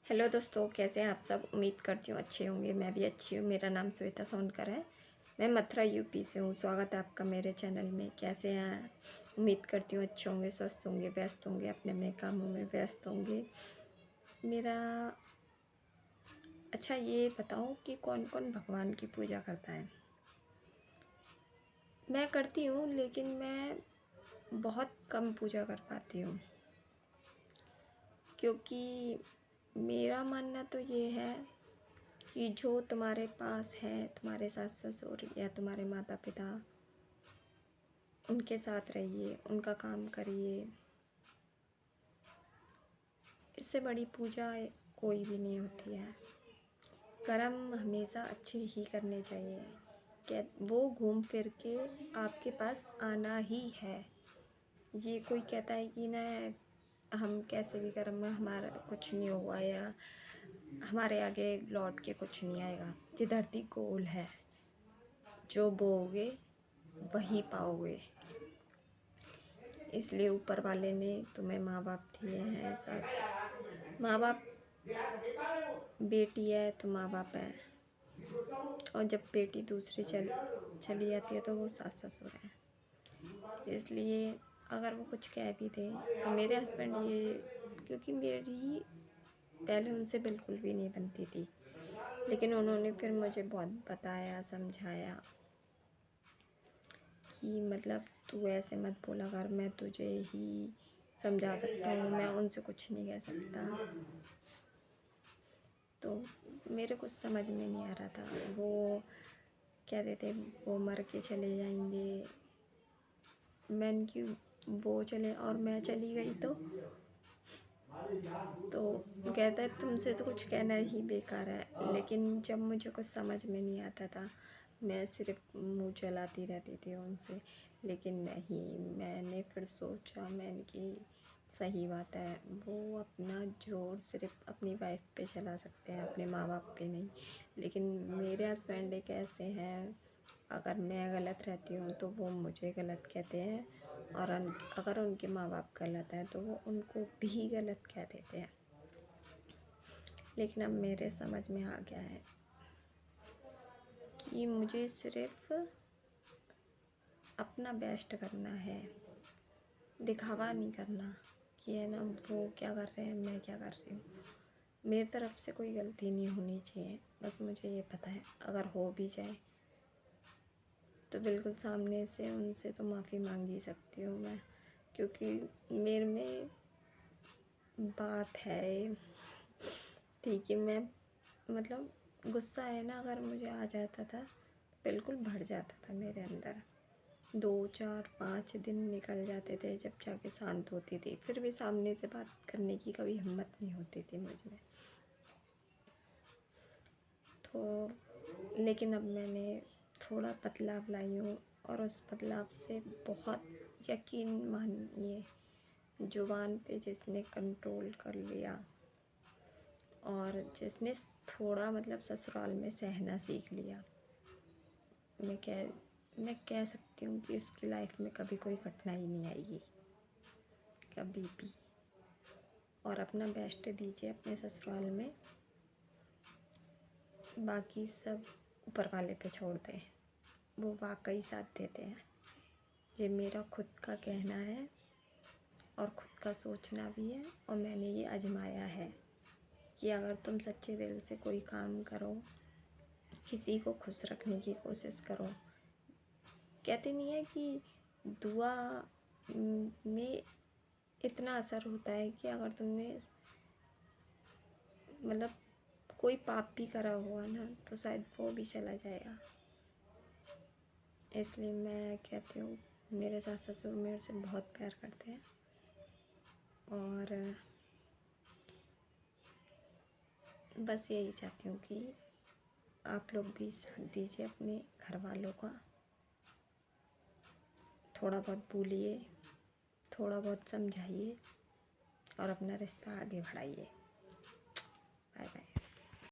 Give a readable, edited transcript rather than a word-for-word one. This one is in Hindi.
हेलो दोस्तों, कैसे हैं आप सब। उम्मीद करती हूँ अच्छे होंगे। मैं भी अच्छी हूँ। मेरा नाम श्वेता सोनकर है। मैं मथुरा यूपी से हूँ। स्वागत है आपका मेरे चैनल में। कैसे हैं? उम्मीद करती हूँ अच्छे होंगे, स्वस्थ होंगे, व्यस्त होंगे, अपने अपने कामों में व्यस्त होंगे। मेरा अच्छा ये बताओ कि कौन कौन भगवान की पूजा करता है। मैं करती हूँ, लेकिन मैं बहुत कम पूजा कर पाती हूँ, क्योंकि मेरा मानना तो ये है कि जो तुम्हारे पास है, तुम्हारे सास ससुर या तुम्हारे माता पिता, उनके साथ रहिए, उनका काम करिए। इससे बड़ी पूजा कोई भी नहीं होती है। कर्म हमेशा अच्छे ही करने चाहिए। क्या वो घूम फिर के आपके पास आना ही है। ये कोई कहता है कि ना हम कैसे भी कर्म, हमारा कुछ नहीं हुआ या हमारे आगे लौट के कुछ नहीं आएगा। ये धरती गोल है, जो बोओगे वही पाओगे। इसलिए ऊपर वाले ने तुम्हें माँ बाप दिए हैं, सास माँ बाप, बेटी है तो माँ बाप है, और जब बेटी दूसरी चली जाती है तो वो सास ससुर है। इसलिए अगर वो कुछ कह भी दें तो मेरे हस्बैंड ये, क्योंकि मेरी पहले उनसे बिल्कुल भी नहीं बनती थी, लेकिन उन्होंने फिर मुझे बहुत बताया, समझाया कि मतलब तू ऐसे मत बोला कर, मैं तुझे ही समझा सकता हूँ, मैं उनसे कुछ नहीं कह सकता। तो मेरे कुछ समझ में नहीं आ रहा था। वो कहते थे वो मर के चले जाएंगे, मैंने कि वो चले और मैं चली गई तो कहता है तुमसे तो कुछ कहना ही बेकार है। लेकिन जब मुझे कुछ समझ में नहीं आता था, मैं सिर्फ मुंह चलाती रहती थी उनसे। लेकिन नहीं, मैंने फिर सोचा, मैंने कि सही बात है, वो अपना जोर सिर्फ अपनी वाइफ पे चला सकते हैं, अपने माँ बाप पे नहीं। लेकिन मेरे हस्बैंड एक ऐसे हैं, अगर मैं गलत रहती हूँ तो वो मुझे गलत कहते हैं, और अगर उनके माँ बाप गलत हैं तो वो उनको भी गलत कह देते हैं। लेकिन अब मेरे समझ में आ गया है कि मुझे सिर्फ अपना बेस्ट करना है, दिखावा नहीं करना कि है ना वो क्या कर रहे हैं, मैं क्या कर रही हूँ। मेरी तरफ से कोई गलती नहीं होनी चाहिए। बस मुझे ये पता है, अगर हो भी जाए तो बिल्कुल सामने से उनसे तो माफ़ी मांग ही सकती हूँ मैं, क्योंकि मेरे में बात है ठीक है। मैं मतलब गुस्सा है ना, अगर मुझे आ जाता था बिल्कुल भर जाता था मेरे अंदर। 2 4 5 दिन निकल जाते थे जब जाके शांत होती थी। फिर भी सामने से बात करने की कभी हिम्मत नहीं होती थी मुझ में। तो लेकिन अब मैंने थोड़ा बदलाव लाई हूँ, और उस बदलाव से बहुत, यकीन मानिए, ज़ुबान पे जिसने कंट्रोल कर लिया और जिसने थोड़ा मतलब ससुराल में सहना सीख लिया, मैं कह सकती हूँ कि उसकी लाइफ में कभी कोई कठिनाई नहीं आएगी, कभी भी। और अपना बेस्ट दीजिए अपने ससुराल में, बाकी सब ऊपर वाले पे छोड़ दें, वो वाकई साथ देते हैं। ये मेरा खुद का कहना है और खुद का सोचना भी है, और मैंने ये आजमाया है कि अगर तुम सच्चे दिल से कोई काम करो, किसी को खुश रखने की कोशिश करो। कहते नहीं है कि दुआ में इतना असर होता है कि अगर तुमने मतलब कोई पाप भी करा हुआ ना, तो शायद वो भी चला जाएगा। इसलिए मैं कहती हूँ, मेरे सास ससुर मेरे से बहुत प्यार करते हैं, और बस यही चाहती हूँ कि आप लोग भी साथ दीजिए अपने घर वालों का। थोड़ा बहुत बोलिए, थोड़ा बहुत समझाइए, और अपना रिश्ता आगे बढ़ाइए। Bye bye.